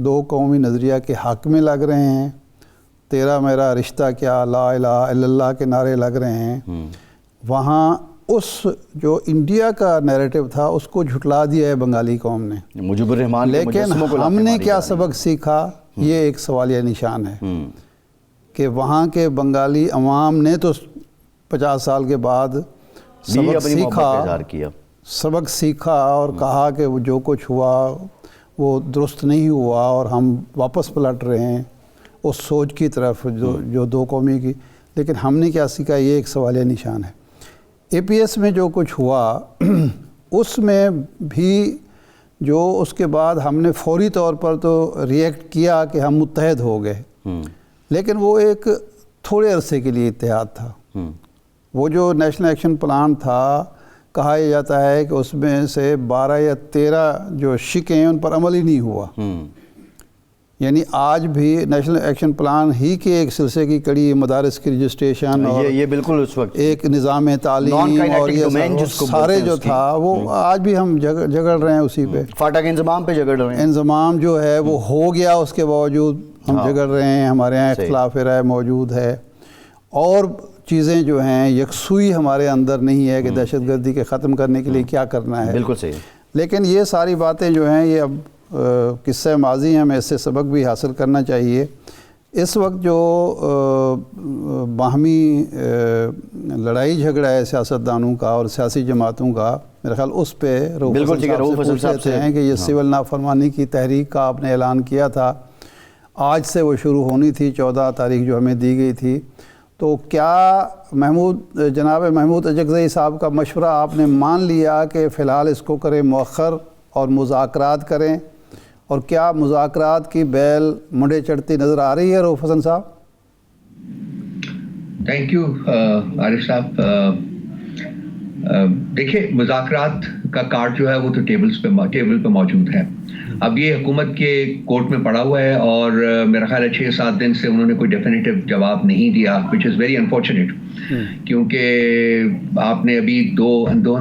دو قومی نظریہ کے حق میں لگ رہے ہیں، تیرا میرا رشتہ کیا، لا الہ الا اللہ کے نعرے لگ رہے ہیں، وہاں اس جو انڈیا کا نیریٹو تھا اس کو جھٹلا دیا ہے بنگالی قوم نے. مجیب الرحمان کے لیکن مجسموں کو ہم لاتے نے ماری کیا جا رہی سبق سیکھا، یہ ایک سوالیہ نشان ہے ہے. کہ وہاں کے بنگالی عوام نے تو 50 سال کے بعد بھی سبق اپنی محبت کا اظہار سیکھا، کیا. سبق سیکھا اور کہا کہ وہ جو کچھ ہوا وہ درست نہیں ہوا اور ہم واپس پلٹ رہے ہیں اس سوچ کی طرف جو دو قومی کی. لیکن ہم نے کیا سیکھا، یہ ایک سوالیہ نشان ہے. اے پی ایس میں جو کچھ ہوا اس میں بھی جو اس کے بعد ہم نے فوری طور پر تو ریئیکٹ کیا کہ ہم متحد ہو گئے، لیکن وہ ایک تھوڑے عرصے کے لیے اتحاد تھا. وہ جو نیشنل ایکشن پلان تھا، کہا یہ جاتا ہے کہ اس میں سے 12 یا 13 جو شک ہیں ان پر عمل ہی نہیں ہوا. یعنی آج بھی نیشنل ایکشن پلان ہی کے ایک سلسلے کی کڑی مدارس کی رجسٹریشن اور یہ بالکل اس وقت ایک نظام تعلیم اور یہ سارے جو تھا وہ آج بھی ہم جگڑ رہے ہیں اسی پہ. فاٹا کے انضمام پہ جگڑ رہے ہیں. انضمام جو ہے وہ ہو گیا، اس کے باوجود ہم جگڑ رہے ہیں، ہمارے یہاں اختلاف رائے موجود ہے، اور چیزیں جو ہیں یکسوئی ہمارے اندر نہیں ہے کہ دہشت گردی کے ختم کرنے کے لیے کیا کرنا ہے. بالکل صحیح. لیکن یہ ساری باتیں جو ہیں یہ اب قصہ ماضی ہیں، ہمیں اس سے سبق بھی حاصل کرنا چاہیے. اس وقت جو باہمی لڑائی جھگڑا ہے سیاستدانوں کا اور سیاسی جماعتوں کا، میرے خیال اس پہ رؤوف حسن صاحب سے ہیں کہ یہ سول نافرمانی کی تحریک کا آپ نے اعلان کیا تھا، آج سے وہ شروع ہونی تھی، 14 تاریخ جو ہمیں دی گئی تھی. تو کیا جناب محمود اجگزئی صاحب کا مشورہ آپ نے مان لیا کہ فی الحال اس کو کریں مؤخر اور مذاکرات کریں، اور کیا مذاکرات کی بیل منڈے چڑھتی نظر آ رہی ہے رؤوف حسن صاحب؟ تھینک یو عارف صاحب. دیکھیں، مذاکرات کا کارڈ جو ہے وہ تو ٹیبل پہ موجود ہے. اب یہ حکومت کے کورٹ میں پڑا ہوا ہے اور میرا خیال ہے 6-7 دن سے انہوں نے کوئی ڈیفینیٹو جواب نہیں دیا، وچ از ویری انفارچونیٹ، کیونکہ آپ نے ابھی دو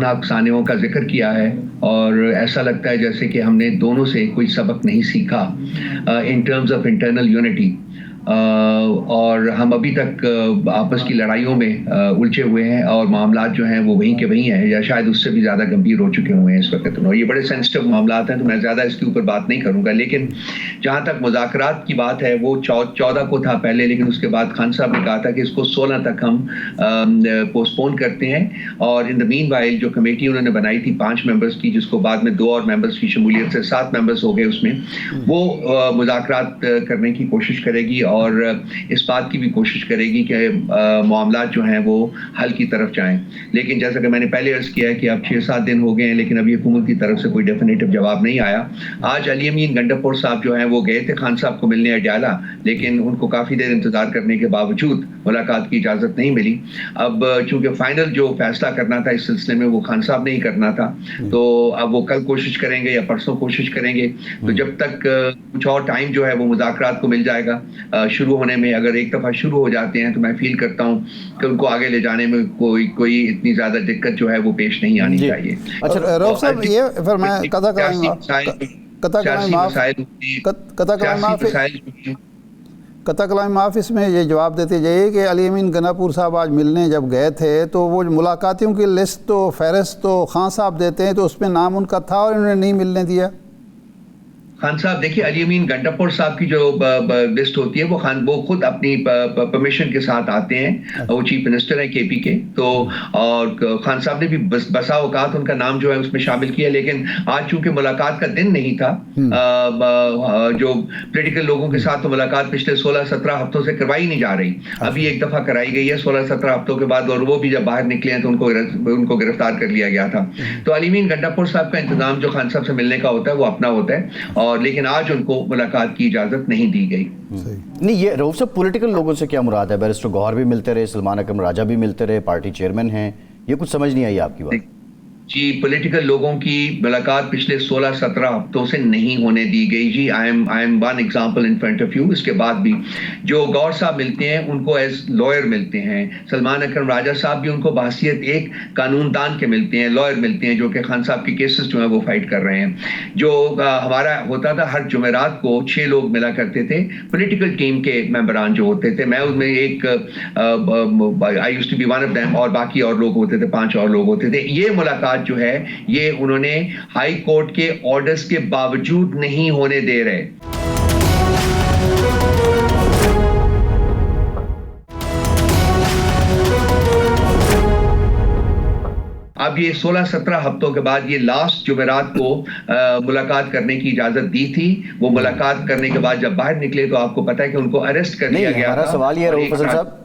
افسانوں کا ذکر کیا ہے اور ایسا لگتا ہے جیسے کہ ہم نے دونوں سے کوئی سبق نہیں سیکھا in terms of internal unity, اور ہم ابھی تک آپس کی لڑائیوں میں الجھے ہوئے ہیں اور معاملات جو ہیں وہ وہیں کے وہیں ہیں، یا شاید اس سے بھی زیادہ گمبھیر ہو چکے ہوئے ہیں اس وقت. اور یہ بڑے سینسٹیو معاملات ہیں تو میں زیادہ اس کے اوپر بات نہیں کروں گا. لیکن جہاں تک مذاکرات کی بات ہے وہ 14 کو تھا پہلے، لیکن اس کے بعد خان صاحب نے کہا تھا کہ اس کو 16 تک ہم پوسٹ پون کرتے ہیں. اور ان دا مین وائل جو کمیٹی انہوں نے بنائی تھی 5 ممبرز کی، جس کو بعد میں 2 اور ممبرز کی شمولیت سے 7 ممبرز ہو گئے، اس میں وہ مذاکرات کرنے کی کوشش کرے گی اور اس بات کی بھی کوشش کرے گی کہ معاملات جو ہیں وہ حل کی طرف جائیں. لیکن جیسا کہ میں نے پہلے عرض کیا ہے کہ اب 6-7 دن ہو گئے ہیں لیکن ابھی حکومت کی طرف سے کوئی ڈیفینیٹو جواب نہیں آیا. آج علی امین گنڈاپور صاحب جو ہیں وہ گئے تھے خان صاحب کو ملنے اڈیالہ، لیکن ان کو کافی دیر انتظار کرنے کے باوجود ملاقات کی اجازت نہیں ملی. اب چونکہ فائنل جو فیصلہ کرنا تھا اس سلسلے میں وہ خان صاحب نے ہی کرنا تھا، تو اب وہ کل کوشش کریں گے یا پرسوں کوشش کریں گے. تو جب تک کچھ اور ٹائم جو ہے وہ مذاکرات کو مل جائے گا شروع ہونے میں، اگر ایک دفعہ شروع ہو جاتے ہیں تو میں فیل کرتا ہوں کہ ان کو آگے لے جانے میں کوئی اتنی زیادہ دکت جو ہے وہ پیش نہیں آنی چاہیے. اچھا رؤوف صاحب، یہ پھر میں قطع کلام معاف اس میں یہ جواب دیتے جائیے کہ علی امین گنڈاپور صاحب آج ملنے جب گئے تھے تو وہ ملاقاتیوں کی لسٹ تو فہرست تو خان صاحب دیتے ہیں، تو اس میں نام ان کا تھا اور انہوں نے نہیں ملنے دیا. خان صاحب دیکھیے، علی امین گنڈاپور صاحب کی جو لسٹ ہوتی ہے وہ خود اپنی پرمیشن کے ساتھ آتے ہیں. وہ چیف منسٹر ہیں کے پی کے، تو اور خان صاحب نے بھی بسا اوقات ان کا نام جو ہے اس میں شامل کیا. لیکن آج چونکہ ملاقات کا دن نہیں تھا، جو پولیٹیکل لوگوں کے ساتھ تو ملاقات پچھلے 16-17 ہفتوں سے کروائی نہیں جا رہی، ابھی ایک دفعہ کرائی گئی ہے 16-17 ہفتوں کے بعد، اور وہ بھی جب باہر نکلے ہیں تو ان کو گرفتار کر لیا گیا تھا. تو علی امین گنڈاپور صاحب کا انتظام جو خان صاحب سے ملنے کا ہوتا ہے وہ اپنا ہوتا ہے، اور لیکن آج ان کو ملاقات کی اجازت نہیں دی گئی. نہیں، یہ رؤوف صاحب پولیٹیکل لوگوں سے کیا مراد ہے؟ بیرسٹر گوہر بھی ملتے رہے، سلمان اکرم راجہ بھی ملتے رہے، پارٹی چیئرمین ہیں، یہ کچھ سمجھ نہیں آئی آپ کی بات. جی پولیٹیکل لوگوں کی ملاقات پچھلے 16-17 ہفتوں سے نہیں ہونے دی گئی جی. I am one example in front of you. اس کے بعد بھی جو گور صاحب ملتے ہیں ان کو ایز لائر ملتے ہیں. سلمان اکرم راجہ صاحب بھی ان کو بحیثیت ایک قانون دان کے ملتے ہیں, لائر ملتے ہیں, جو کہ خان صاحب کی کیسز جو ہیں وہ فائٹ کر رہے ہیں. جو ہمارا ہوتا تھا ہر جمعرات کو 6 لوگ ملا کرتے تھے پولیٹیکل ٹیم کے ممبران جو ہوتے تھے. میں ان میں ایک I used to be one of them, اور باقی اور لوگ ہوتے تھے, 5 اور لوگ ہوتے تھے. یہ ملاقات جو ہے یہ انہوں نے ہائی کورٹ کے آرڈرز کے باوجود نہیں ہونے دے رہے. اب یہ 16-17 ہفتوں کے بعد یہ لاسٹ جمعرات کو ملاقات کرنے کی اجازت دی تھی. وہ ملاقات کرنے کے بعد جب باہر نکلے تو آپ کو پتا ہے کہ ان کو اریسٹ کر لیا گیا. ہمارا سوال یہ ہے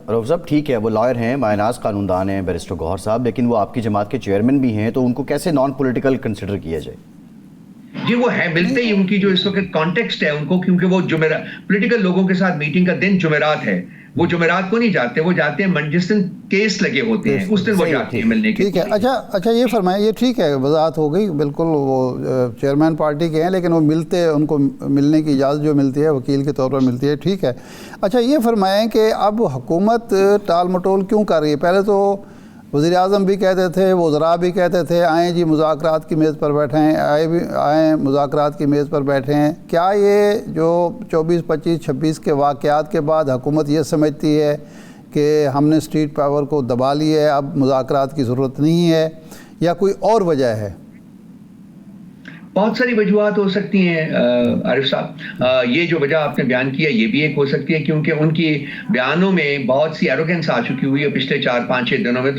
رؤف صاحب ٹھیک ہے وہ لائر ہیں, ماہ ناز قانون دان ہیں بیرسٹر گوہر صاحب, لیکن وہ آپ کی جماعت کے چیئرمین بھی ہیں, تو ان کو کیسے نان پولیٹیکل کنسیڈر کیا جائے؟ جی وہ ہے ملتے ہی ان کی جو اس وقت کانٹیکسٹ ہے ان کو, کیونکہ وہ پولیٹیکل لوگوں کے ساتھ میٹنگ کا دن جمعرات ہے. وہ جمعرات کو نہیں جاتے, وہ جاتے ہیں جس دن کیس لگے ہوتے ہیں اس دن وہ جاتے ہیں ملنے کے. ٹھیک ہے. اچھا یہ فرمائیں, یہ ٹھیک ہے وضاحت ہو گئی بالکل, وہ چیئرمین پارٹی کے ہیں لیکن وہ ملتے, ان کو ملنے کی اجازت جو ملتی ہے وکیل کے طور پر ملتی ہے, ٹھیک ہے. اچھا یہ فرمائیں کہ اب حکومت ٹال مٹول کیوں کر رہی ہے؟ پہلے تو وزیر اعظم بھی کہتے تھے, وزراء بھی کہتے تھے آئیں جی مذاکرات کی میز پر بیٹھیں, آئیں مذاکرات کی میز پر بیٹھیں. کیا یہ جو 24, 25, 26 کے واقعات کے بعد حکومت یہ سمجھتی ہے کہ ہم نے اسٹریٹ پاور کو دبا لی ہے, اب مذاکرات کی ضرورت نہیں ہے, یا کوئی اور وجہ ہے؟ بہت ساری وجوہات ہو سکتی ہیں عارف صاحب. یہ جو وجہ آپ نے بیان کیا یہ بھی ایک ہو سکتی ہے, کیونکہ ان کی بیانوں میں بہت سی ایروگنس آ چکی ہوئی ہے پچھلے 4-5-6 دنوں میں.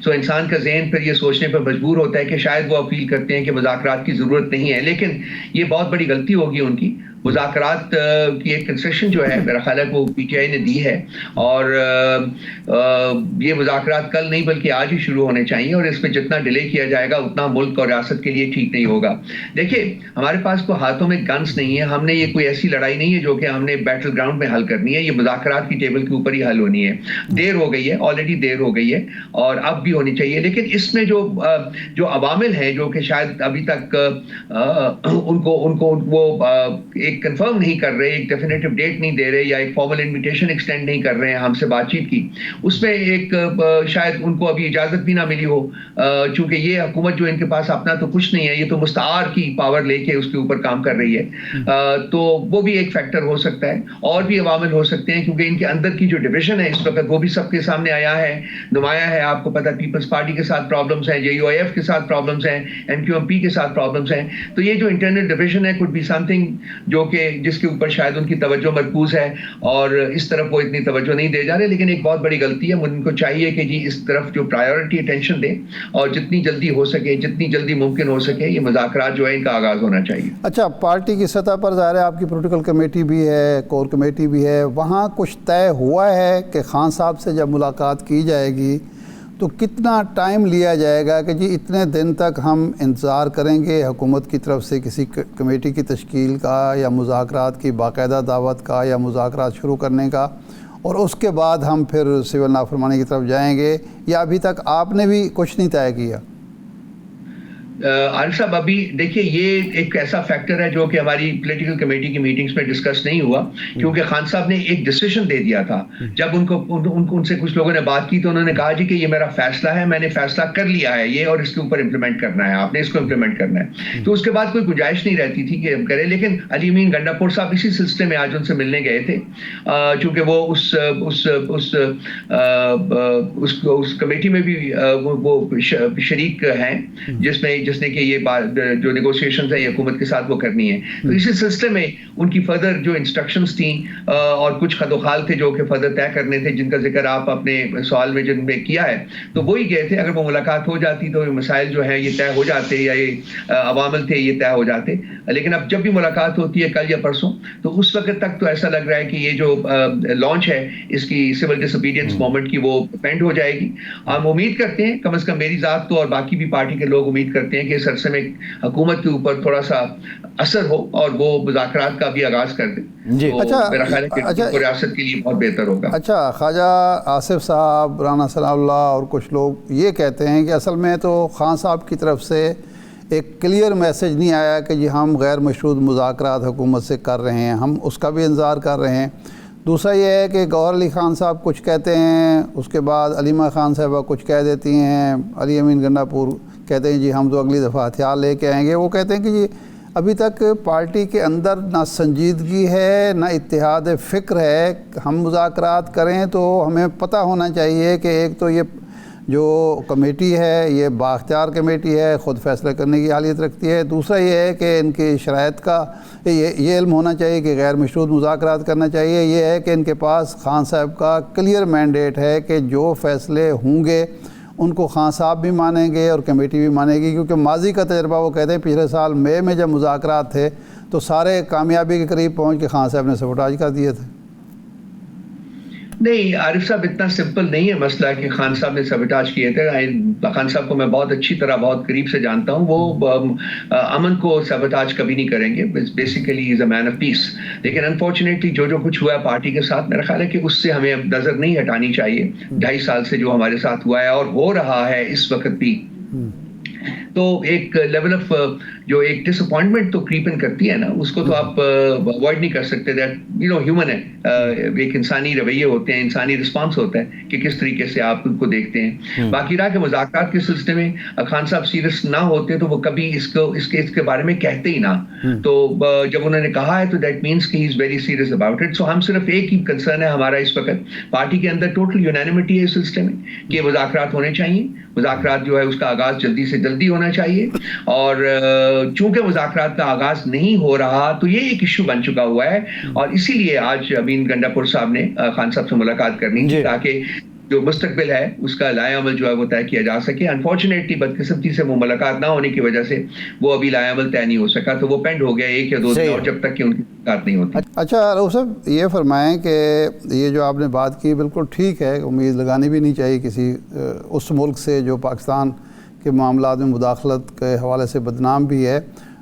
تو انسان کا ذہن پھر یہ سوچنے پر مجبور ہوتا ہے کہ شاید وہ اپیل کرتے ہیں کہ مذاکرات کی ضرورت نہیں ہے, لیکن یہ بہت بڑی غلطی ہوگی ان کی. مذاکرات کی ایک کنسیشن جو ہے میرا خیال ہے وہ پی ٹی آئی نے دی ہے, اور یہ مذاکرات کل نہیں بلکہ آج ہی شروع ہونے چاہیے, اور اس میں جتنا ڈیلے کیا جائے گا اتنا ملک اور ریاست کے لیے ٹھیک نہیں ہوگا. دیکھیے ہمارے پاس کوئی ہاتھوں میں گنس نہیں ہے, ہم نے یہ کوئی ایسی لڑائی نہیں ہے جو کہ ہم نے بیٹل گراؤنڈ میں حل کرنی ہے. یہ مذاکرات کی ٹیبل کے اوپر ہی حل ہونی ہے. دیر ہو گئی ہے, آلریڈی دیر ہو گئی ہے, اور اب بھی ہونی چاہیے. لیکن اس میں جو عوامل ہیں جو کہ شاید ابھی تک ان کو وہ ایک کنفرم نہیں کر رہے, ایک ڈیفینیٹو ڈیٹ نہیں دے رہے, یا ایک فارمل انویٹیشن ایکسٹینڈ نہیں کر رہے ہیں ہم سے بات چیت کی, اس میں ایک شاید ان کو ابھی اجازت بھی نہ ملی ہو, چونکہ یہ حکومت جو ان کے پاس اپنا تو کچھ نہیں ہے, یہ تو مستعار کی پاور لے کے اس کے اوپر کام کر رہی ہے. تو وہ بھی ایک فیکٹر ہو سکتا ہے. اور بھی عوامل ہو سکتے ہیں, کیونکہ ان کے اندر کی جو ڈویژن ہے اس وقت وہ بھی سب کے سامنے آیا ہے, نمایاں ہے. آپ کو پتا پیپلز پارٹی کے ساتھ پرابلمس ہیں, JUIF کے ساتھ پرابلمس ہیں, MQMP کے ساتھ پرابلمس ہیں. تو یہ جو انٹرنل ڈویژن ہے could be something جو کہ جس کے اوپر شاید ان کی توجہ مرکوز ہے, اور اس طرف وہ اتنی توجہ نہیں دے جا رہے. لیکن ایک بہت بڑی غلطی ہے, ان کو چاہیے کہ جی اس طرف جو پرائیورٹی اٹینشن دیں, اور جتنی جلدی ہو سکے, جتنی جلدی ممکن ہو سکے یہ مذاکرات جو ہے ان کا آغاز ہونا چاہیے. اچھا پارٹی کی سطح پر ظاہر ہے آپ کی پولیٹیکل کمیٹی بھی ہے, کور کمیٹی بھی ہے, وہاں کچھ طے ہوا ہے کہ خان صاحب سے جب ملاقات کی جائے گی تو کتنا ٹائم لیا جائے گا کہ جی اتنے دن تک ہم انتظار کریں گے حکومت کی طرف سے کسی کمیٹی کی تشکیل کا, یا مذاکرات کی باقاعدہ دعوت کا, یا مذاکرات شروع کرنے کا, اور اس کے بعد ہم پھر سول نافرمانی کی طرف جائیں گے, یا ابھی تک آپ نے بھی کچھ نہیں طے کیا؟ عارف صاحب ابھی دیکھیے یہ ایک ایسا فیکٹر ہے جو کہ ہماری پولیٹیکل کمیٹی کی میٹنگز میں ڈسکس نہیں ہوا, کیونکہ خان صاحب نے ایک ڈیسیژن دے دیا تھا. جب ان سے کچھ لوگوں نے بات کی تو انہوں نے کہا جی کہ یہ میرا فیصلہ ہے, میں نے فیصلہ کر لیا ہے یہ, اور اس کے اوپر امپلیمنٹ کرنا ہے, آپ نے اس کو امپلیمنٹ کرنا ہے. تو اس کے بعد کوئی گنجائش نہیں رہتی تھی کہ ہم کریں. لیکن علی امین گنڈاپور صاحب اسی سلسلے میں آج ان سے ملنے گئے تھے, چونکہ وہ اس کمیٹی میں بھی وہ شریک ہیں جس نے کہ یہ جو نیگوسیشنز ہیں یہ حکومت کے ساتھ وہ کرنی ہے. تو اسی سلسلے میں ان کی فردر جو انسٹرکشنز تھیں اور کچھ خط و خال تھے جو کہ فردر طے کرنے تھے, جن کا ذکر آپ اپنے سوال میں جن میں کیا ہے, تو وہی گئے تھے. اگر وہ ملاقات ہو جاتی تو مسائل جو ہیں یہ طے ہو جاتے, یا یہ عوامل تھے یہ طے ہو جاتے. لیکن اب جب بھی ملاقات ہوتی ہے کل یا پرسوں, تو اس وقت تک تو ایسا لگ رہا ہے کہ یہ جو لانچ ہے اس کی سول ڈس اوبیڈینس موومنٹ کی وہ پینڈ ہو جائے گی. ہم امید کرتے ہیں, کم از کم میری ذات تو اور باقی بھی پارٹی کے لوگ امید کرتے سکتے ہیں کہ اس عرصے میں حکومت کے اوپر تھوڑا سا اثر ہو اور وہ مذاکرات کا بھی آغاز کر دیں. جی میرا خیال ہے کہ ریاست کے لیے بہت بہتر ہوگا. اچھا، خواجہ آصف صاحب، رانا ثناء اللہ اور کچھ لوگ یہ کہتے ہیں کہ اصل میں تو خان صاحب کی طرف سے ایک کلیئر میسج نہیں آیا کہ جی ہم غیر مشروط مذاکرات حکومت سے کر رہے ہیں، ہم اس کا بھی انتظار کر رہے ہیں. دوسرا یہ ہے کہ گوہر علی خان صاحب کچھ کہتے ہیں، اس کے بعد علیمہ خان صاحبہ کچھ کہہ دیتی ہیں، علی امین گنڈا پور کہتے ہیں جی ہم تو اگلی دفعہ ہتھیار لے کے آئیں گے. وہ کہتے ہیں کہ جی ابھی تک پارٹی کے اندر نہ سنجیدگی ہے نہ اتحاد فکر ہے. ہم مذاکرات کریں تو ہمیں پتہ ہونا چاہیے کہ ایک تو یہ جو کمیٹی ہے یہ بااختیار کمیٹی ہے، خود فیصلہ کرنے کی حالیت رکھتی ہے. دوسرا یہ ہے کہ ان کی شرائط کا یہ علم ہونا چاہیے کہ غیر مشروط مذاکرات کرنا چاہیے. یہ ہے کہ ان کے پاس خان صاحب کا کلیئر مینڈیٹ ہے کہ جو فیصلے ہوں گے ان کو خان صاحب بھی مانیں گے اور کمیٹی بھی مانے گی. کیونکہ ماضی کا تجربہ وہ کہتے ہیں پچھلے سال مئی میں جب مذاکرات تھے تو سارے کامیابی کے قریب پہنچ کے خان صاحب نے سبوٹاج کر دیے تھے. نہیں عارف صاحب، اتنا سمپل نہیں ہے مسئلہ کہ خان صاحب نے سبوٹاج کیے تھے. خان صاحب کو میں بہت اچھی طرح بہت قریب سے جانتا ہوں. وہ امن کو سبوٹاج کبھی نہیں کریں گے. Basically is a man of peace. لیکن انفارچونیٹلی جو کچھ ہوا ہے پارٹی کے ساتھ، میرا خیال ہے کہ اس سے ہمیں نظر نہیں ہٹانی چاہیے. 2.5 سال سے جو ہمارے ساتھ ہوا ہے اور ہو رہا ہے اس وقت بھی، تو ایک لیول آف جو ایک ڈس اپوائنٹمنٹ تو کریپ ان کرتی ہے نا، اس کو تو آپ اوائڈ نہیں کر سکتے. دیٹ ہیومن ہے، ایک انسانی رویے ہوتے ہیں، انسانی رسپانس ہوتا ہے کہ کس طریقے سے آپ ان کو دیکھتے ہیں. باقی رہا کہ مذاکرات کے سلسلے میں خان صاحب سیریس نہ ہوتے تو وہ کبھی اس کے بارے میں کہتے ہی نہ. تو جب انہوں نے کہا ہے تو دیٹ مینس کہ he is very serious about it. So ہم صرف ایک ہی کنسرن ہے ہمارا اس وقت، پارٹی کے اندر ٹوٹل یونینیمٹی ہے اس سلسلے میں کہ مذاکرات ہونے چاہیے. مذاکرات جو ہے اس کا آغاز جلدی سے جلدی ہونا چاہیے. اور چونکہ مذاکرات کا آغاز نہیں ہو رہا تو یہ ایک ایشو بن چکا ہوا ہے. اور اسی لیے آج امین گنڈا پور صاحب نے خان صاحب سے ملاقات کرنی تھی تاکہ جو مستقبل ہے اس کا لائحہ عمل جو ہے وہ طے کیا جا سکے. انفارچونیٹلی بدقسمتی سے وہ ملاقات نہ ہونے کی وجہ سے وہ ابھی لائحہ عمل طے نہیں ہو سکا، تو وہ پینڈ ہو گیا 1 یا 2 دن اور جب تک کہ ان کی ملاقات نہیں ہوتی. اچھا رؤوف صاحب، یہ فرمائیں کہ یہ جو آپ نے بات کی بالکل ٹھیک ہے، امید لگانی بھی نہیں چاہیے کسی اس ملک سے جو پاکستان کے معاملات میں مداخلت کے حوالے سے بدنام بھی ہے.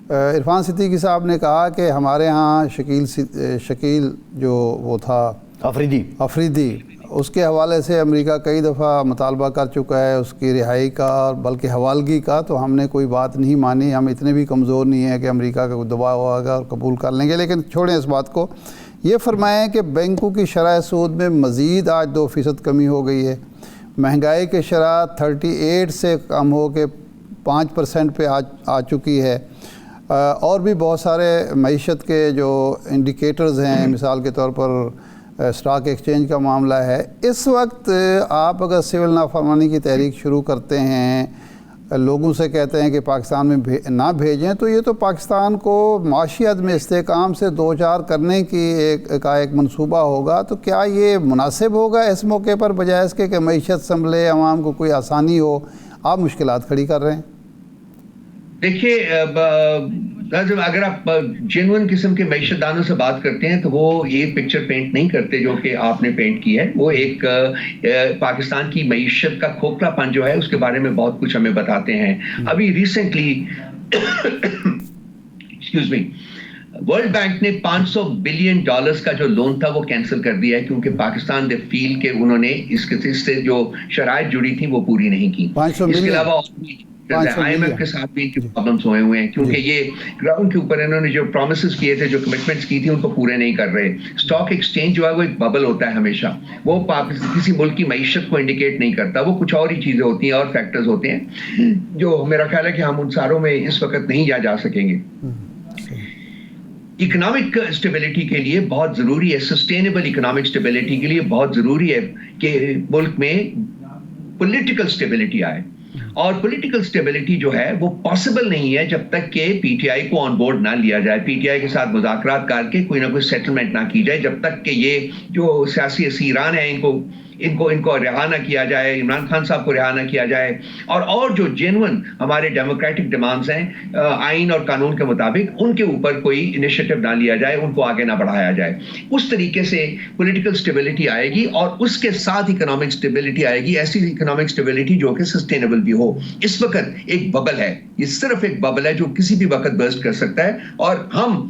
عرفان صدیقی صاحب نے کہا کہ ہمارے ہاں شکیل جو وہ تھا افریدی، اس کے حوالے سے امریکہ کئی دفعہ مطالبہ کر چکا ہے اس کی رہائی کا اور بلکہ حوالگی کا، تو ہم نے کوئی بات نہیں مانی. ہم اتنے بھی کمزور نہیں ہیں کہ امریکہ کا کوئی دباؤ ہوگا اور قبول کر لیں گے. لیکن چھوڑیں اس بات کو. یہ فرمائیں کہ بینکوں کی شرح سود میں مزید آج 2% کمی ہو گئی ہے. مہنگائی کی شرح 38 سے کم ہو کے 5% پہ آ چکی ہے. اور بھی بہت سارے معیشت کے جو انڈیکیٹرز ہیں، مثال کے طور پر اسٹاک ایکسچینج کا معاملہ ہے. اس وقت آپ اگر سول نافرمانی کی تحریک شروع کرتے ہیں، لوگوں سے کہتے ہیں کہ پاکستان میں نہ بھیجیں، تو یہ تو پاکستان کو معاشی عدم استحکام سے دوچار کرنے کی ایک منصوبہ ہوگا. تو کیا یہ مناسب ہوگا اس موقع پر، بجائے اس کے کہ معیشت سنبھلے، عوام کو کوئی آسانی ہو؟ آپ مشکلات کھڑی کر رہے ہیں. دیکھیے اگر آپ جینوئن قسم کے معیشت دانوں سے بات کرتے ہیں تو وہ یہ پکچر پینٹ نہیں کرتے جو کہ آپ نے پینٹ کی ہے. وہ ایک پاکستان کی معیشت کا کھوکھلا پن جو ہے اس کے بارے میں بہت کچھ ہمیں بتاتے ہیں. ابھی recently excuse me world bank نے $500 بلین کا جو لون تھا وہ کینسل کر دیا ہے کیونکہ پاکستان دے فیل کہ انہوں نے اس سے جو شرائط جڑی تھی وہ پوری نہیں کی. اس کے علاوہ آئی ایم ایف کے ساتھ بھی پرابلمس ہوئے ہیں کیونکہ یہ گراؤنڈ کے اوپر انہوں نے جو پرومسز کیے تھے، جو کمٹمنٹس کی تھی، ان کو پورے نہیں کر رہے. اسٹاک ایکسچینج جو ہے وہ ایک ببل ہوتا ہے ہمیشہ، وہ کسی ملک کی معیشت کو انڈیکیٹ نہیں کرتا. وہ کچھ اور ہی چیزیں ہوتی ہیں اور فیکٹرز ہوتے ہیں جو میرا خیال ہے کہ ہم ان ساروں میں اس وقت نہیں جا سکیں گے. اکنامک اسٹیبلٹی کے لیے بہت ضروری ہے، سسٹینیبل اکنامک اسٹیبلٹی کے لیے بہت ضروری ہے کہ ملک میں پولیٹیکل اسٹیبلٹی آئے. اور پولیٹیکل سٹیبلٹی جو ہے وہ پاسبل نہیں ہے جب تک کہ پی ٹی آئی کو آن بورڈ نہ لیا جائے، پی ٹی آئی کے ساتھ مذاکرات کر کے کوئی نہ کوئی سیٹلمنٹ نہ کی جائے، جب تک کہ یہ جو سیاسی اسیران ہیں ان کو رہا نہ کیا جائے، عمران خان صاحب کو رہا نہ کیا جائے، اور جو جینون ہمارے ڈیموکریٹک ڈیمانڈز ہیں آئین اور قانون کے مطابق، ان کے اوپر کوئی انیشیٹو نہ لیا جائے، ان کو آگے نہ بڑھایا جائے. اس طریقے سے پولیٹیکل سٹیبلٹی آئے گی اور اس کے ساتھ اکنامک سٹیبلٹی آئے گی، ایسی اکنامک سٹیبلٹی جو کہ سسٹینیبل بھی ہو. اس وقت ایک ببل ہے, یہ صرف ایک ببل ہے جو کسی بھی وقت برسٹ کر سکتا ہے, اور ہم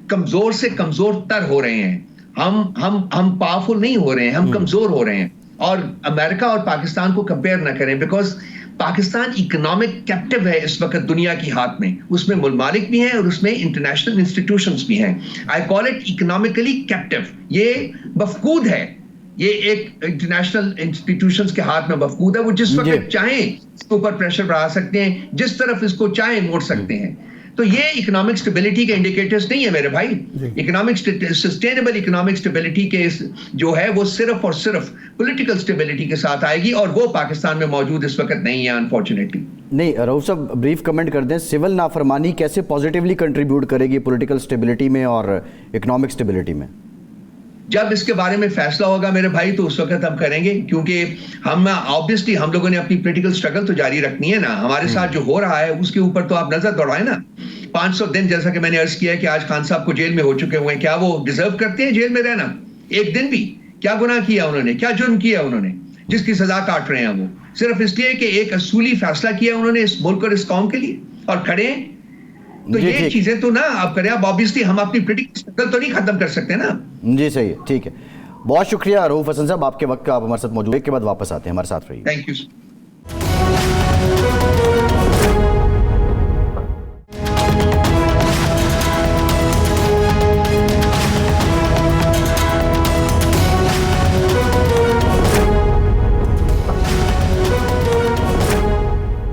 کمزور سے کمزور تر ہو رہے ہیں. ہم پاورفل نہیں ہو رہے ہیں, ہم کمزور ہو رہے ہیں. اور امریکہ اور پاکستان کو کمپیئر نہ کریں, بیکاز پاکستان اکنامک کیپٹیو ہے اس وقت دنیا کی ہاتھ میں. اس میں ممالک بھی ہیں اور اس میں انٹرنیشنل انسٹیٹیوشنز بھی ہیں. آئی کال اٹ اکنامکلی کیپٹیو. یہ مفقود ہے, یہ ایک انٹرنیشنل انسٹیٹیوشنز کے ہاتھ میں مفقود ہے. وہ جس وقت چاہیں اس کے اوپر پریشر بڑھا سکتے ہیں, جس طرف اس کو چاہیں موڑ سکتے ہیں. تو یہ اکنامک سٹیبلٹی کے انڈیکیٹرز نہیں ہے میرے بھائی. سسٹینیبل اکنامک سٹیبلٹی کے جو ہے وہ صرف اور صرف پولیٹیکل سٹیبلٹی کے ساتھ آئے گی, اور وہ پاکستان میں موجود اس وقت نہیں ہے انفارچونیٹلی. نہیں رؤف صاحب, بریف کمنٹ کر دیں, سول نافرمانی کیسے پازیٹیولی کنٹریبیوٹ کرے گی پولیٹیکل سٹیبلٹی میں اور اکنامک سٹیبلٹی میں؟ جب اس کے بارے میں فیصلہ ہوگا میرے بھائی تو اس وقت ہم کریں گے, کیونکہ ہم آبویسلی ہم لوگوں نے اپنی پولیٹیکل سٹرگل تو جاری رکھنی ہے نا. ہمارے ساتھ جو ہو رہا ہے اس کے اوپر تو آپ نظر دوڑائیں نا. 500 دن جیسا کہ میں نے عرض کیا ہے کہ آج خان صاحب کو جیل میں ہو چکے ہوئے ہیں, کیا وہ ڈیزرو کرتے ہیں جیل میں رہنا ایک دن بھی؟ کیا گناہ کیا انہوں نے, کیا جرم کیا انہوں نے جس کی سزا کاٹ رہے ہیں وہ صرف اس لیے کہ ایک اصولی فیصلہ کیا انہوں نے اس ملک اور اس قوم کے لیے اور کھڑے ہیں؟ تو یہ چیزیں تو نا آپ کریں. اب آبویسلی ہم اپنی پولیٹیکل سٹرگل تو نہیں ختم کر سکتے نا. جی صحیح ہے, ٹھیک ہے. بہت شکریہ رؤف حسن صاحب, آپ کے وقت کا, آپ ہمارے ساتھ موجود. ایک کے بعد واپس آتے ہیں, ہمارے ساتھ رہیے. Thank you.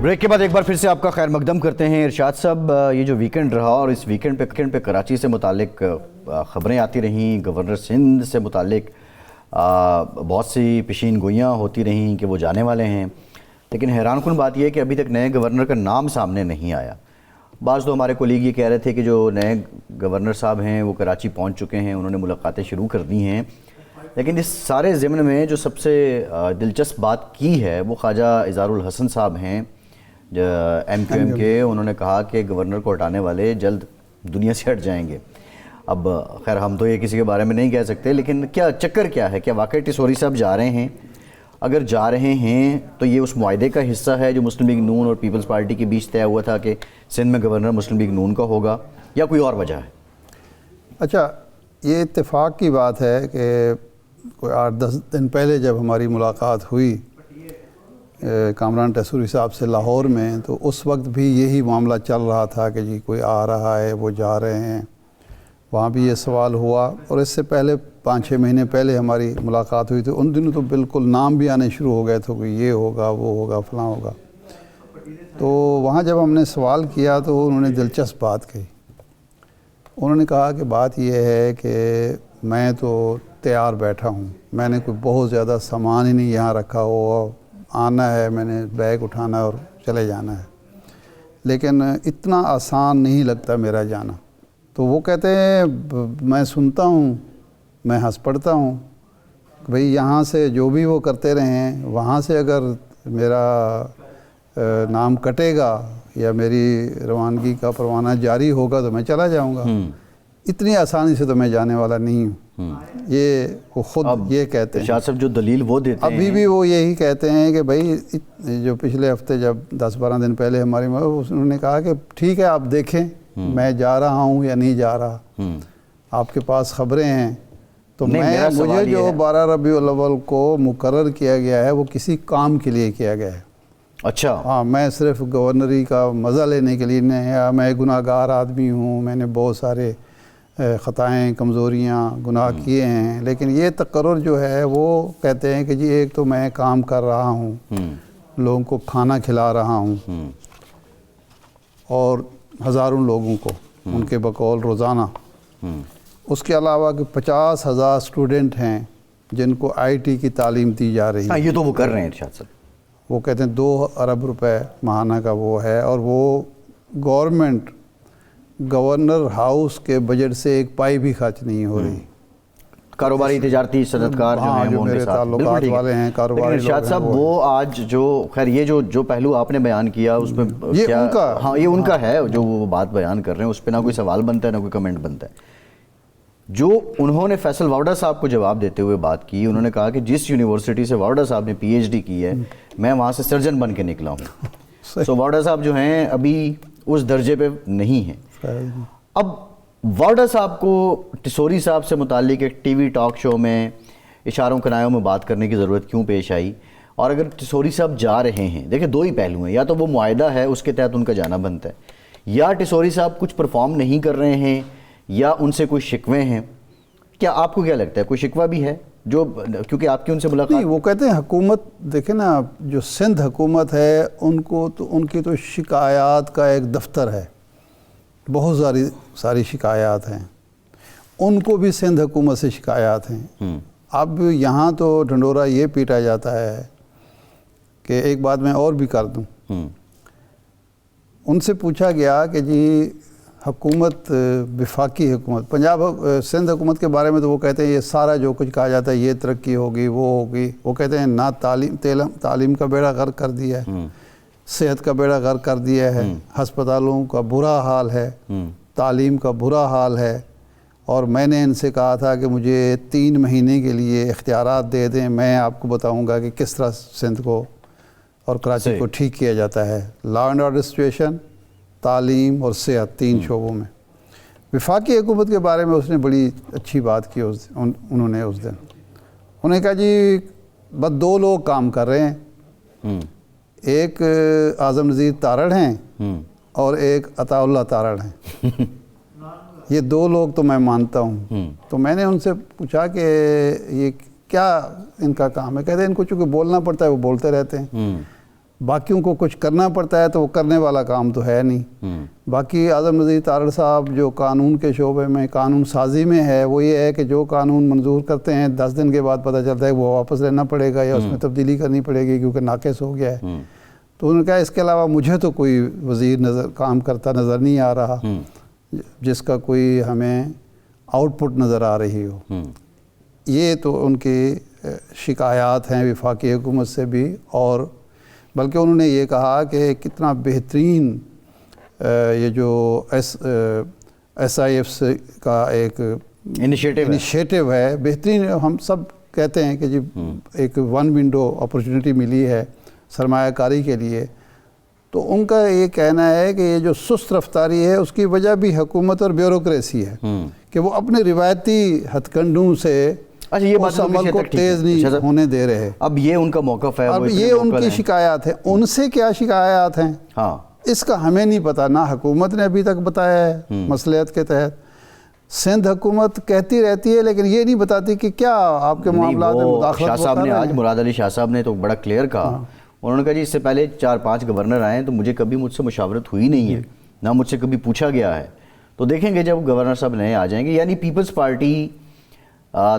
بریک کے بعد ایک بار پھر سے آپ کا خیر مقدم کرتے ہیں. ارشاد صاحب, یہ جو ویکنڈ رہا اور اس ویکنڈ پہ کراچی سے متعلق خبریں آتی رہیں, گورنر سندھ سے متعلق بہت سی پیشین گوئیاں ہوتی رہیں کہ وہ جانے والے ہیں, لیکن حیران کن بات یہ ہے کہ ابھی تک نئے گورنر کا نام سامنے نہیں آیا. بعض تو ہمارے کولیگ یہ کہہ رہے تھے کہ جو نئے گورنر صاحب ہیں وہ کراچی پہنچ چکے ہیں, انہوں نے ملاقاتیں شروع کر دی ہیں. لیکن اس سارے ضمن میں جو سب سے دلچسپ بات کی ہے وہ خواجہ اظہار الحسن صاحب ہیں MQM کے. انہوں نے کہا کہ گورنر کو ہٹانے والے جلد دنیا سے ہٹ جائیں گے. اب خیر ہم تو یہ کسی کے بارے میں نہیں کہہ سکتے, لیکن کیا چکر کیا ہے؟ کیا واقعی ٹسوری صاحب جا رہے ہیں؟ اگر جا رہے ہیں تو یہ اس معاہدے کا حصہ ہے جو مسلم لیگ نون اور پیپلز پارٹی کے بیچ طے ہوا تھا کہ سندھ میں گورنر مسلم لیگ نون کا ہوگا, یا کوئی اور وجہ ہے؟ اچھا, یہ اتفاق کی بات ہے کہ کوئی 8-10 دن پہلے جب ہماری ملاقات ہوئی کامران ٹسوری صاحب سے لاہور میں, تو اس وقت بھی یہی معاملہ چل رہا تھا کہ جی کوئی آ رہا ہے, وہ جا رہے ہیں. وہاں بھی یہ سوال ہوا, اور اس سے پہلے 5-6 مہینے پہلے ہماری ملاقات ہوئی تھی. ان دنوں تو بالکل نام بھی آنے شروع ہو گئے تھے کہ یہ ہوگا, وہ ہوگا, فلاں ہوگا. تو وہاں جب ہم نے سوال کیا تو انہوں نے دلچسپ بات کہی. انہوں نے کہا کہ بات یہ ہے کہ میں تو تیار بیٹھا ہوں, میں نے کوئی بہت زیادہ سامان ہی نہیں یہاں رکھا ہوا, آنا ہے میں نے بیگ اٹھانا ہے اور چلے جانا ہے, لیکن اتنا آسان نہیں لگتا میرا جانا. تو وہ کہتے ہیں میں سنتا ہوں, میں ہنس پڑتا ہوں کہ بھئی یہاں سے جو بھی وہ کرتے رہیں, وہاں سے اگر میرا نام کٹے گا یا میری روانگی کا پروانہ جاری ہوگا تو میں چلا جاؤں گا. اتنی آسانی سے تو میں جانے والا نہیں ہوں. یہ وہ خود یہ کہتے ہیں. شاہ صاحب جو دلیل وہ دیتے ہیں ابھی بھی وہ یہی کہتے ہیں کہ بھائی جو پچھلے ہفتے جب 10-12 دن پہلے ہماری انہوں نے کہا کہ ٹھیک ہے آپ دیکھیں میں جا رہا ہوں یا نہیں جا رہا, آپ کے پاس خبریں ہیں. تو مجھے جو 12 ربیع الاول کو مقرر کیا گیا ہے وہ کسی کام کے لیے کیا گیا ہے. اچھا, ہاں, میں صرف گورنری کا مزہ لینے کے لیے نہیں ہے. میں گناہ گار آدمی ہوں, میں نے بہت سارے خطائیں, کمزوریاں, گناہ کیے ہیں, لیکن یہ تقرر جو ہے وہ کہتے ہیں کہ جی ایک تو میں کام کر رہا ہوں, لوگوں کو کھانا کھلا رہا ہوں, اور ہزاروں لوگوں کو ان کے بقول روزانہ. اس کے علاوہ کہ 50,000 اسٹوڈنٹ ہیں جن کو IT کی تعلیم دی جا رہی ہے. یہ تو وہ کر رہے ہیں ارشاد صاحب. وہ کہتے ہیں 2 ارب روپے ماہانہ کا وہ ہے, اور وہ گورنمنٹ گورنر ہاؤس کے بجٹ سے ایک پائی بھی خرچ نہیں ہو رہی. کاروباری تجارتی صنعتکار جو ہیں وہ ان کے ساتھ تعلقات والے ہیں, کاروباری. لیکن ارشاد صاحب وہ آج جو خیر یہ جو پہلو آپ نے بیان کیا اس میں یہ ان کا, ہاں یہ ان کا ہے جو وہ بات بیان کر رہے ہیں, اس پہ نہ کوئی سوال بنتا ہے نہ کوئی کمنٹ بنتا ہے. جو انہوں نے فیصل واوڈا صاحب کو جواب دیتے ہوئے بات کی, انہوں نے کہا کہ جس یونیورسٹی سے واوڈا صاحب نے PhD کی ہے میں وہاں سے سرجن بن کے نکلا ہوں. سو وارڈا صاحب جو ہیں ابھی اس درجے پہ نہیں ہیں. اب وارڈا صاحب کو ٹسوری صاحب سے متعلق ایک ٹی وی ٹاک شو میں اشاروں کنایوں میں بات کرنے کی ضرورت کیوں پیش آئی؟ اور اگر ٹسوری صاحب جا رہے ہیں، دیکھیں دو ہی پہلو ہیں، یا تو وہ معاہدہ ہے اس کے تحت ان کا جانا بنتا ہے، یا ٹسوری صاحب کچھ پرفارم نہیں کر رہے ہیں، یا ان سے کوئی شکوے ہیں. کیا آپ کو کیا لگتا ہے کوئی شکوہ بھی ہے جو، کیونکہ آپ کی ان سے ملاقات؟ نہیں، وہ کہتے ہیں حکومت، دیکھیں نا جو سندھ حکومت ہے ان کو تو ان کی تو شکایات کا ایک دفتر ہے، بہت ساری شکایات ہیں، ان کو بھی سندھ حکومت سے شکایات ہیں. اب یہاں تو ڈھنڈورا یہ پیٹا جاتا ہے کہ ایک بات میں اور بھی کر دوں. ان سے پوچھا گیا کہ جی حکومت، وفاقی حکومت پنجاب سندھ حکومت کے بارے میں تو وہ کہتے ہیں یہ سارا جو کچھ کہا جاتا ہے یہ ترقی ہوگی وہ ہوگی، وہ کہتے ہیں نہ تعلیم کا بیڑا غرق کر دیا ہے، صحت کا بیڑا غرق کر دیا ہے، ہسپتالوں کا برا حال ہے، تعلیم کا برا حال ہے. اور میں نے ان سے کہا تھا کہ مجھے 3 مہینے کے لیے اختیارات دے دیں، میں آپ کو بتاؤں گا کہ کس طرح سندھ کو اور کراچی کو ٹھیک کیا جاتا ہے. لا اینڈ آرڈر سچویشن، تعلیم اور صحت، 3 شعبوں میں. وفاقی حکومت کے بارے میں اس نے بڑی اچھی بات کی انہوں نے اس دن. انہوں نے کہا جی بس 2 لوگ کام کر رہے ہیں، ایک اعظم نذیر تارڑ ہیں اور ایک عطا اللہ تارڑ ہیں. یہ 2 لوگ تو میں مانتا ہوں. تو میں نے ان سے پوچھا کہ یہ کیا ان کا کام ہے؟ کہتے ہیں ان کو چونکہ بولنا پڑتا ہے وہ بولتے رہتے ہیں، باقیوں کو کچھ کرنا پڑتا ہے تو وہ کرنے والا کام تو ہے نہیں. باقی اعظم نذیر تارڑ صاحب جو قانون کے شعبے میں قانون سازی میں ہے، وہ یہ ہے کہ جو قانون منظور کرتے ہیں 10 دن کے بعد پتہ چلتا ہے وہ واپس لینا پڑے گا یا اس میں تبدیلی کرنی پڑے گی کیونکہ ناقص ہو گیا ہے. تو انہوں نے کہا اس کے علاوہ مجھے تو کوئی وزیر کام کرتا نظر نہیں آ رہا جس کا کوئی ہمیں آؤٹ پٹ نظر آ رہی ہو. یہ تو ان کی شکایات ہیں وفاقی حکومت سے بھی. اور بلکہ انہوں نے یہ کہا کہ کتنا بہترین یہ جو ایس آئی ایف کا ایک انیشیٹو ہے، بہترین. ہم سب کہتے ہیں کہ جی ایک 1 ونڈو اپرچونٹی ملی ہے سرمایہ کاری کے لیے. تو ان کا یہ کہنا ہے کہ یہ جو سست رفتاری ہے اس کی وجہ بھی حکومت اور بیوروکریسی ہے کہ وہ اپنے روایتی ہتھ کنڈوں سے اس عمل کو تیز نہیں ہونے دے رہے. اب یہ ان کا موقف ہے، اب یہ ان کی شکایات ہیں. ان سے کیا شکایات ہیں اس کا ہمیں نہیں پتا، نہ حکومت نے ابھی تک بتایا ہے مصلحت کے تحت. سندھ حکومت کہتی رہتی ہے لیکن یہ نہیں بتاتی کہ کیا آپ کے معاملات میں مداخلت. شاہ صاحب نے آج، مراد علی شاہ صاحب نے تو بڑا کلیئر کہا، انہوں نے کہا جی اس سے پہلے 4-5 گورنر آئے تو مجھے کبھی مجھ سے مشاورت ہوئی نہیں ہے، نہ مجھ سے کبھی پوچھا گیا ہے. تو دیکھیں گے جب گورنر صاحب نئے آ جائیں گے، یعنی پیپلز پارٹی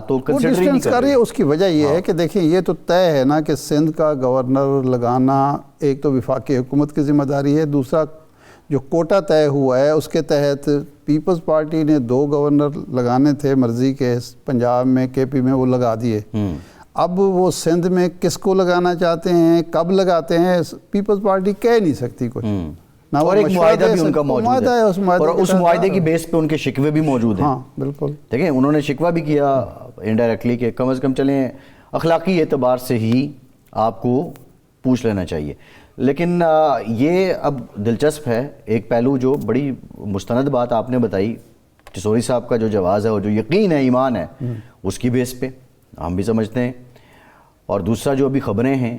تو کنسیڈر ہی نہیں کر رہی ہے. اس کی وجہ یہ ہے کہ دیکھیں یہ تو طے ہے نا کہ سندھ کا گورنر لگانا ایک تو وفاقی حکومت کی ذمہ داری ہے، دوسرا جو کوٹا طے ہوا ہے اس کے تحت پیپلز پارٹی نے 2 گورنر لگانے تھے مرضی کے، پنجاب میں KP میں وہ لگا دیے. اب وہ سندھ میں کس کو لگانا چاہتے ہیں، کب لگاتے ہیں، پیپلز پارٹی کہہ نہیں سکتی کچھ. اور ایک معاہدہ بھی ان کا موجود ہے اور اس معاہدے کی بیس پہ ان کے شکوے بھی موجود ہیں. ہاں بالکل. دیکھیں انہوں نے شکوہ بھی کیا انڈائریکٹلی کہ کم از کم چلیں اخلاقی اعتبار سے ہی آپ کو پوچھ لینا چاہیے. لیکن یہ اب دلچسپ ہے ایک پہلو جو بڑی مستند بات آپ نے بتائی، ٹسوری صاحب کا جو جواز ہے اور جو یقین ہے، ایمان ہے، اس کی بیس پہ ہم بھی سمجھتے ہیں. اور دوسرا جو ابھی خبریں ہیں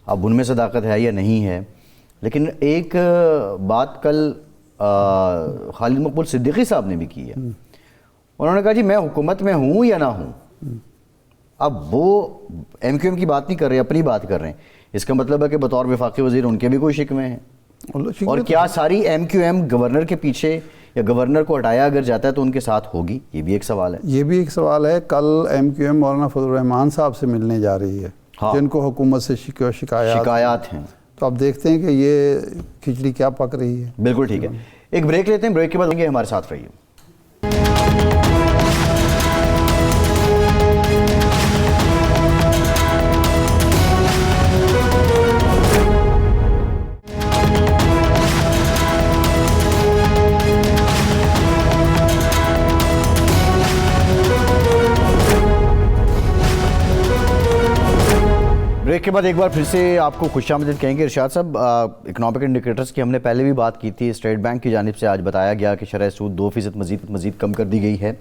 اب ان میں صداقت ہے یا نہیں ہے. لیکن ایک بات کل خالد مقبول صدیقی صاحب نے بھی کی ہے. انہوں نے کہا جی میں حکومت میں ہوں یا نہ ہوں. اب وہ MQM کی بات نہیں کر رہے، اپنی بات کر رہے ہیں. اس کا مطلب ہے کہ بطور وفاقی وزیر ان کے بھی کوئی شکوے ہیں. اور کیا ساری MQM گورنر کے پیچھے یا گورنر کو ہٹایا اگر جاتا ہے تو ان کے ساتھ ہوگی؟ یہ بھی ایک سوال ہے. یہ بھی ایک سوال ہے. کل MQM مولانا فضل الرحمان صاحب سے ملنے جا رہی ہے جن کو حکومت سے شکایات ہیں. تو اب دیکھتے ہیں کہ یہ کھچڑی کیا پک رہی ہے. بالکل ٹھیک ہے، ایک بریک لیتے ہیں، بریک کے بعد آئیں گے، ہمارے ساتھ رہیے. بریک کے بعد ایک بار پھر سے آپ کو خوش آمدید کہیں گے ارشاد صاحب. اکنامک انڈیکیٹرز کی ہم نے پہلے بھی بات کی تھی. اسٹیٹ بینک کی جانب سے آج بتایا گیا کہ شرح سود 2% مزید کم کر دی گئی ہے,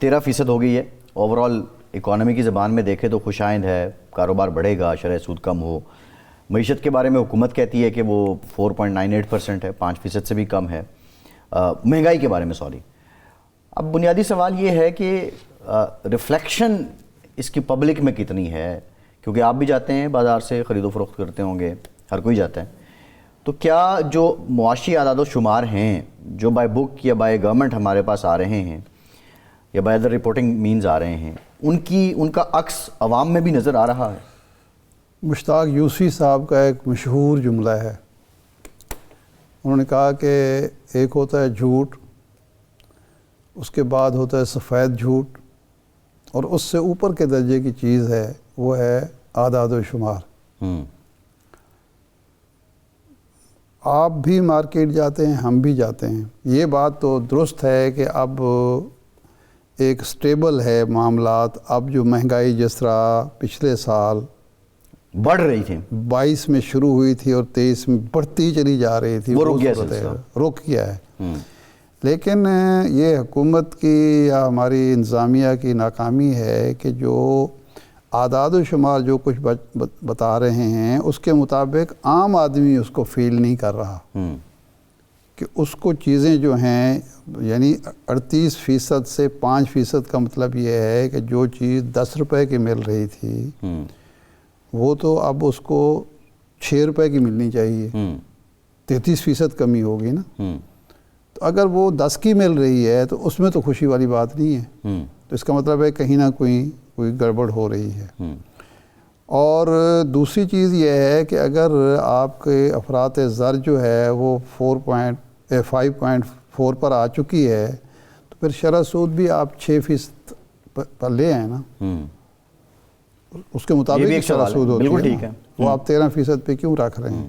13% ہو گئی ہے. اوورال اکانومی کی زبان میں دیکھیں تو خوش آئند ہے, کاروبار بڑھے گا, شرح سود کم ہو. معیشت کے بارے میں حکومت کہتی ہے کہ وہ 4.98% ہے, 5% سے بھی کم ہے. مہنگائی کے بارے میں اب بنیادی سوال یہ ہے کہ ریفلیکشن اس کی پبلک میں کتنی ہے, کیونکہ آپ بھی جاتے ہیں بازار سے خرید و فروخت کرتے ہوں گے, ہر کوئی جاتا ہے. تو کیا جو معاشی اعداد و شمار ہیں جو بائی بک یا بائی گورنمنٹ ہمارے پاس آ رہے ہیں یا بائی ادر رپورٹنگ مینز آ رہے ہیں, ان کا عکس عوام میں بھی نظر آ رہا ہے؟ مشتاق یوسفی صاحب کا ایک مشہور جملہ ہے. انہوں نے کہا کہ ایک ہوتا ہے جھوٹ, اس کے بعد ہوتا ہے سفید جھوٹ, اور اس سے اوپر کے درجے کی چیز ہے وہ ہے اعداد و شمار. آپ بھی مارکیٹ جاتے ہیں, ہم بھی جاتے ہیں. یہ بات تو درست ہے کہ اب ایک سٹیبل ہے معاملات. اب جو مہنگائی جس طرح پچھلے سال بڑھ رہی تھی, 22 میں شروع ہوئی تھی اور 23 میں بڑھتی چلی جا رہی تھی, وہ رک گیا ہے. لیکن یہ حکومت کی یا ہماری انتظامیہ کی ناکامی ہے کہ جو اعداد و شمار جو کچھ بتا رہے ہیں اس کے مطابق عام آدمی اس کو فیل نہیں کر رہا. کہ اس کو چیزیں جو ہیں, یعنی 38% سے 5% کا مطلب یہ ہے کہ جو چیز 10 روپے کی مل رہی تھی وہ تو اب اس کو 6 روپے کی ملنی چاہیے. 33% کمی ہوگی نا. تو اگر وہ 10 کی مل رہی ہے تو اس میں تو خوشی والی بات نہیں ہے. تو اس کا مطلب ہے کہیں نہ کوئی گڑبڑ ہو رہی ہے. اور دوسری چیز یہ ہے کہ اگر آپ کے افراط زر جو ہے وہ 5.4 پر آ چکی ہے تو پھر شرح سود بھی آپ 6% پر لے آئیں نا. اس کے مطابق شرح سود ہوتی ہے, وہ آپ 13% پہ کیوں رکھ رہے ہیں؟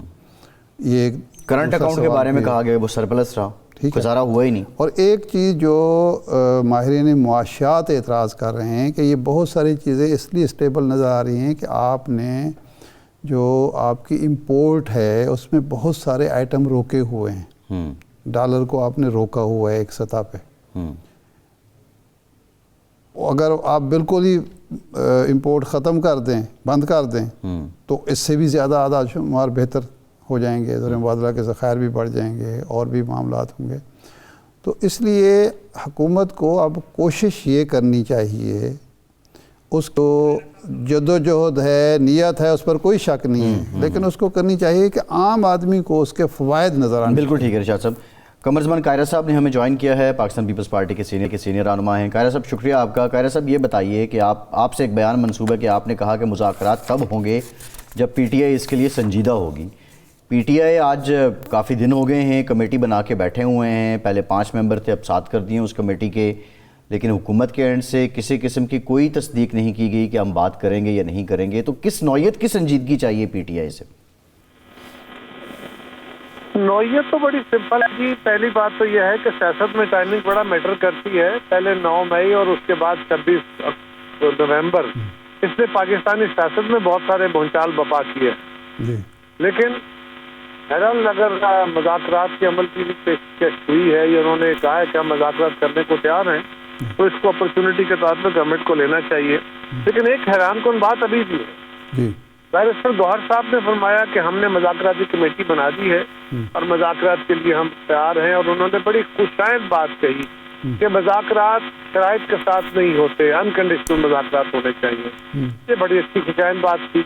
یہ کرنٹ اکاؤنٹ کے بارے میں کہا گیا وہ سرپلس رہا, گزارا ہوا ہی نہیں. اور ایک چیز جو ماہرین معاشیات اعتراض کر رہے ہیں کہ یہ بہت ساری چیزیں اس لیے اسٹیبل نظر آ رہی ہیں کہ آپ نے جو آپ کی امپورٹ ہے اس میں بہت سارے آئٹم روکے ہوئے ہیں. ڈالر کو آپ نے روکا ہوا ہے ایک سطح پہ. اگر آپ بالکل ہی امپورٹ ختم کر دیں, بند کر دیں, تو اس سے بھی زیادہ اعداد شمار بہتر ہو جائیں گے, زر مبادلہ کے ذخائر بھی بڑھ جائیں گے اور بھی معاملات ہوں گے. تو اس لیے حکومت کو اب کوشش یہ کرنی چاہیے, اس کو جدوجہد ہے, نیت ہے, اس پر کوئی شک نہیں ہے, لیکن اس کو کرنی چاہیے کہ عام آدمی کو اس کے فوائد نظر آنے. بالکل ٹھیک ہے ارشاد صاحب. قمر زمان قاہرہ صاحب نے ہمیں جوائن کیا ہے, پاکستان پیپلز پارٹی کے سینئر رہنما ہیں. قاہرہ صاحب شکریہ آپ کا. قاہرہ صاحب یہ بتائیے کہ آپ سے ایک بیان منسوب ہے کہ آپ نے کہا کہ مذاکرات تب ہوں گے جب پی ٹی آئی اس کے لیے سنجیدہ ہوگی. پی ٹی آئی آج کافی دن ہو گئے ہیں کمیٹی بنا کے بیٹھے ہوئے ہیں, پہلے 5 ممبر تھے, اب 7 کر دیے اس کمیٹی کے, لیکن حکومت کے اینڈ سے کسی قسم کی کوئی تصدیق نہیں کی گئی کہ ہم بات کریں گے یا نہیں کریں گے. تو کس نوعیت کی سنجیدگی چاہیے پی ٹی آئی سے؟ نوعیت تو بڑی سمپل ہے جی. پہلی بات تو یہ ہے کہ سیاست میں ٹائمنگ بڑا میٹر کرتی ہے. پہلے 9 مئی اور اس کے بعد 26 نومبر, اس نے پاکستانی سیاست میں بہت سارے بھونچال بپا کیے. لیکن بہرحال اگر مذاکرات کے عمل کی پیشکش ہوئی ہے یا انہوں نے کہا ہے کہ ہم مذاکرات کرنے کو تیار ہیں, تو اس کو اپرچونٹی کے طور پر گورنمنٹ کو لینا چاہیے. لیکن ایک حیران کن بات ابھی بھی ہے. بیرسٹر گوہر صاحب نے فرمایا کہ ہم نے مذاکراتی کمیٹی بنا دی ہے اور مذاکرات کے لیے ہم تیار ہیں, اور انہوں نے بڑی خوشائند بات کہی کہ مذاکرات شرائط کے ساتھ نہیں ہوتے, انکنڈیشنل مذاکرات ہونے چاہیے. یہ بڑی اچھی خوشائند بات تھی.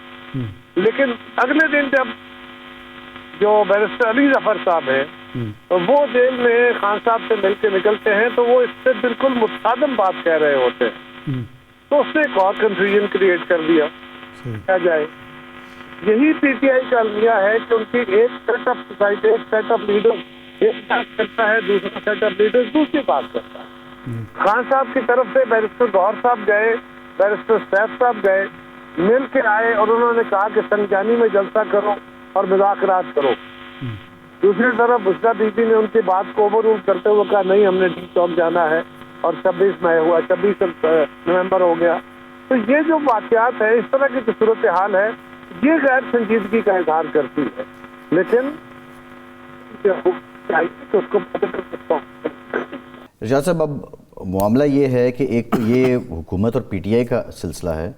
لیکن اگلے دن جب جو بیرسٹر علی ظفر صاحب ہیں وہ جیل میں خان صاحب سے مل کے نکلتے ہیں تو وہ اس سے بالکل متصادم بات کہہ رہے ہوتے ہیں, تو اس نے ایک اور کنفیوژن کریٹ کر دیا. کیا جائے, یہی پی ٹی آئی کا المیہ ہے کہ ان کی ایک سیٹ آف سوسائٹی, ایک سیٹ آف لیڈر ایک بات کرتا ہے, دوسرا سیٹ آف لیڈر دوسری بات کرتا ہے. خان صاحب کی طرف سے بیرسٹر گوہر صاحب گئے, بیرسٹر سیف صاحب گئے, مل کے آئے اور انہوں نے کہا کہ سنجانی میں جلسہ کرو اور مذاکرات کرو. دوسری طرف بشرا بی بی نے ان کی بات کو اوور رول کرتے ہوئے کہا نہیں ہم نے ڈی چوک جانا ہے, اور 26 نومبر ہو گیا. تو یہ جو واقعات ہے, اس طرح کی جو صورتحال ہے, یہ غیر سنجیدگی کا اظہار کرتی ہے، لیکن اس کو ارشاد صاحب، اب معاملہ یہ ہے کہ ایک تو یہ حکومت اور پی ٹی آئی کا سلسلہ ہے،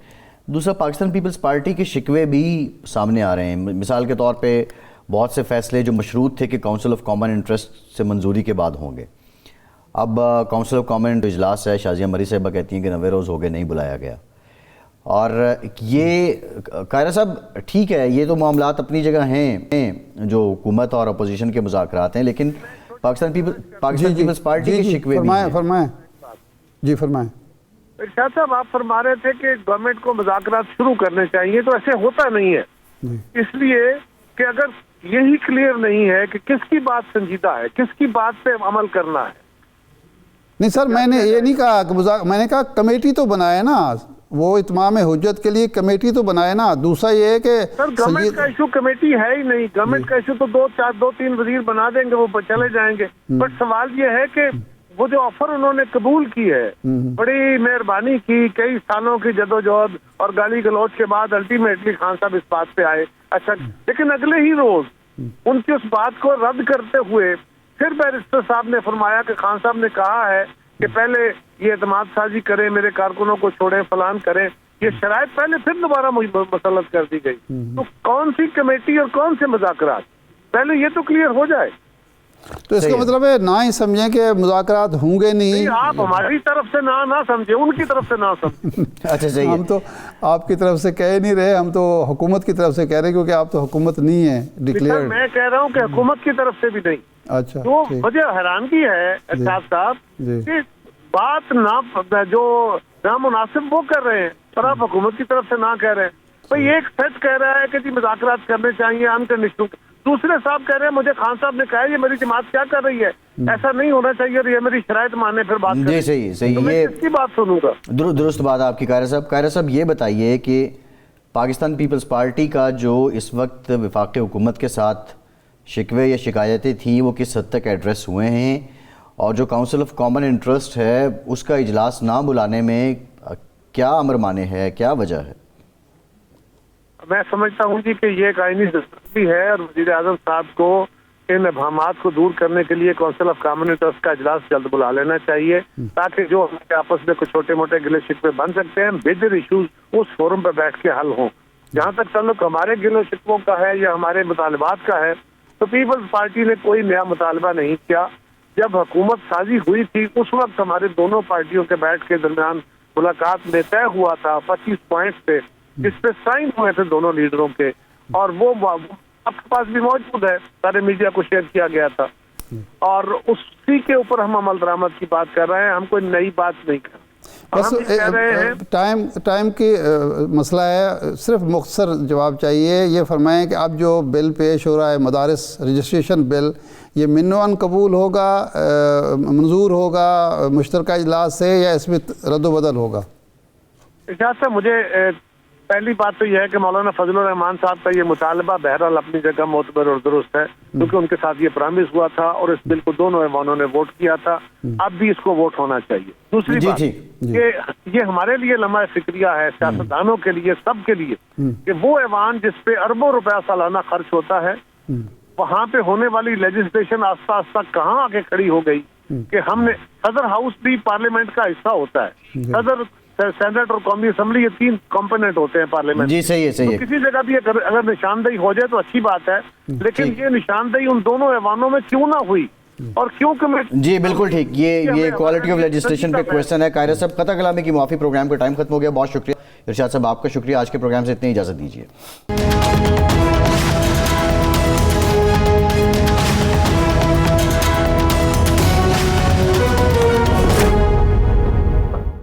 دوسرا پاکستان پیپلز پارٹی کے شکوے بھی سامنے آ رہے ہیں. مثال کے طور پہ بہت سے فیصلے جو مشروط تھے کہ کونسل آف کامن انٹرسٹ سے منظوری کے بعد ہوں گے، اب کونسل آف کامن اجلاس ہے، شازیہ مری صاحبہ کہتی ہیں کہ 90 روز ہو گئے نہیں بلایا گیا. اور یہ قاہرہ صاحب ٹھیک ہے، یہ تو معاملات اپنی جگہ ہیں جو حکومت اور اپوزیشن کے مذاکرات ہیں، لیکن پاکستان پیپلز پارٹی کے شکوے بھی ہیں. فرمائیں. ارشاد صاحب، آپ فرما رہے تھے کہ گورنمنٹ کو مذاکرات شروع کرنے چاہیے، تو ایسے ہوتا نہیں ہے. اس لیے کہ اگر یہی کلیئر نہیں ہے کہ کس کی بات سنجیدہ ہے، کس کی بات پہ عمل کرنا ہے. نہیں سر، میں نے یہ نہیں کہا کہ میں نے کہا کمیٹی تو بنائے نا، وہ اتمام حجت کے لیے کمیٹی تو بنائے نا. دوسرا یہ ہے کہ سر گورنمنٹ کا ایشو کمیٹی ہے ہی نہیں. گورنمنٹ کا ایشو تو دو تین وزیر بنا دیں گے، وہ چلے جائیں گے. بٹ سوال یہ ہے کہ وہ جو آفر انہوں نے قبول کی ہے، بڑی مہربانی کی، کئی سالوں کی جدوجہد اور گالی گلوچ کے بعد الٹیمیٹلی خان صاحب اس بات پہ آئے. اچھا، لیکن اگلے ہی روز ان کی اس بات کو رد کرتے ہوئے پھر بیرسٹر صاحب نے فرمایا کہ خان صاحب نے کہا ہے کہ پہلے یہ اعتماد سازی کریں، میرے کارکنوں کو چھوڑیں، فلان کریں. یہ شرائط پہلے پھر دوبارہ مسلط کر دی گئی. تو کون سی کمیٹی اور کون سے مذاکرات، پہلے یہ تو کلیئر ہو جائے. تو اس کا مطلب ہے نہ ہی سمجھیں کہ مذاکرات ہوں گے نہیں. آپ ہماری طرف سے نہ سمجھیں، ان کی طرف سے نہ سمجھیں. اچھا صحیح ہے. ہم تو آپ کی طرف سے کہہ نہیں رہے، ہم تو حکومت کی طرف سے کہہ رہے ہیں، کیونکہ آپ تو حکومت نہیں ہے ڈکلیئرڈ. میں کہہ رہا ہوں کہ حکومت کی طرف سے بھی نہیں. اچھا، تو مجھے حیرانگی ہے ارشاد صاحب کہ بات نہ جو نامناسب وہ کر رہے ہیں اور آپ حکومت کی طرف سے نہ کہہ رہے ہیں. بھئی ایک سیٹ کہہ رہا ہے کہ جی مذاکرات کرنے چاہیے انکنڈیشنل، دوسرے صاحب کہہ رہے ہیں مجھے خان صاحب نے کہا ہے یہ میری جماعت کیا کر رہی ہے، ایسا نہیں ہونا چاہیے اور یہ میری شرائط مانے پھر بات کریں. جی صحیح، تو میں کس کی بات سنوں گا؟ درست بات آپ کی قاہرہ صاحب. قاہرہ صاحب یہ بتائیے کہ پاکستان پیپلز پارٹی کا جو اس وقت وفاقی حکومت کے ساتھ شکوے یا شکایتیں تھیں وہ کس حد تک ایڈریس ہوئے ہیں، اور جو کونسل آف کامن انٹرسٹ ہے اس کا اجلاس نہ بلانے میں کیا امر مانے ہے، کیا وجہ ہے؟ میں سمجھتا ہوں جی کہ یہ ایک آئینی ضروری ہے اور وزیر اعظم صاحب کو ان ابہامات کو دور کرنے کے لیے کونسل آف کامن انٹرسٹ کا اجلاس جلد بلا لینا چاہیے، تاکہ جو ہمارے آپس میں کچھ چھوٹے موٹے گلے شکوے بن سکتے ہیں میجر ایشوز اس فورم پہ بیٹھ کے حل ہوں. جہاں تک تعلق ہمارے گلے شکووں کا ہے یا ہمارے مطالبات کا ہے، تو پیپلز پارٹی نے کوئی نیا مطالبہ نہیں کیا. جب حکومت سازی ہوئی تھی اس وقت ہمارے دونوں پارٹیوں کے بیٹھ کے درمیان ملاقات میں طے ہوا تھا 25 پوائنٹس پہ، جس پہ سائن ہوئے تھے دونوں لیڈروں کے، اور وہ آپ کے پاس بھی موجود ہے، سارے میڈیا کو شیئر کیا گیا تھا، اور اسی کے اوپر ہم عمل درآمد کی بات کر رہے ہیں. ہم کوئی نئی بات نہیں کر رہے. بس ٹائم کی مسئلہ ہے، صرف مختصر جواب چاہیے. یہ فرمائیں کہ اب جو بل پیش ہو رہا ہے مدارس رجسٹریشن بل، یہ منوان قبول ہوگا، منظور ہوگا مشترکہ اجلاس سے، یا اس میں رد و بدل ہوگا؟ ارشاد صاحب، مجھے پہلی بات تو یہ ہے کہ مولانا فضل الرحمان صاحب کا یہ مطالبہ بہرحال اپنی جگہ معتبر اور درست ہے، کیونکہ ان کے ساتھ یہ پرامس ہوا تھا اور اس بل کو دونوں ایوانوں نے ووٹ کیا تھا. اب بھی اس کو ووٹ ہونا چاہیے. دوسری بات کہ یہ ہمارے لیے لمحہ فکریہ ہے، سیاستدانوں کے لیے، سب کے لیے، کہ وہ ایوان جس پہ اربوں روپیہ سالانہ خرچ ہوتا ہے، وہاں پہ ہونے والی لیجسلیشن آہستہ آہستہ کہاں آگے کھڑی ہو گئی کہ ہم نے صدر ہاؤس بھی پارلیمنٹ کا حصہ ہوتا ہے، صدر، سینٹ اور قومی اسمبلی، یہ 3 کمپوننٹ ہوتے ہیں پارلیمنٹ. جی صحیح ہے. کسی جگہ بھی اگر نشاندہی ہو جائے تو اچھی بات ہے، لیکن یہ نشاندہی ان دونوں ایوانوں میں کیوں نہ ہوئی اور کیوں کمیٹی؟ جی بالکل ٹھیک. یہ کوالٹی آف لیجسلیشن پہ کویسچن ہے. قاہرہ صاحب قطع کلامی کی معافی، پروگرام کا ٹائم ختم ہو گیا. بہت شکریہ ارشاد صاحب آپ کا. شکریہ. آج کے پروگرام سے اتنی اجازت دیجیے.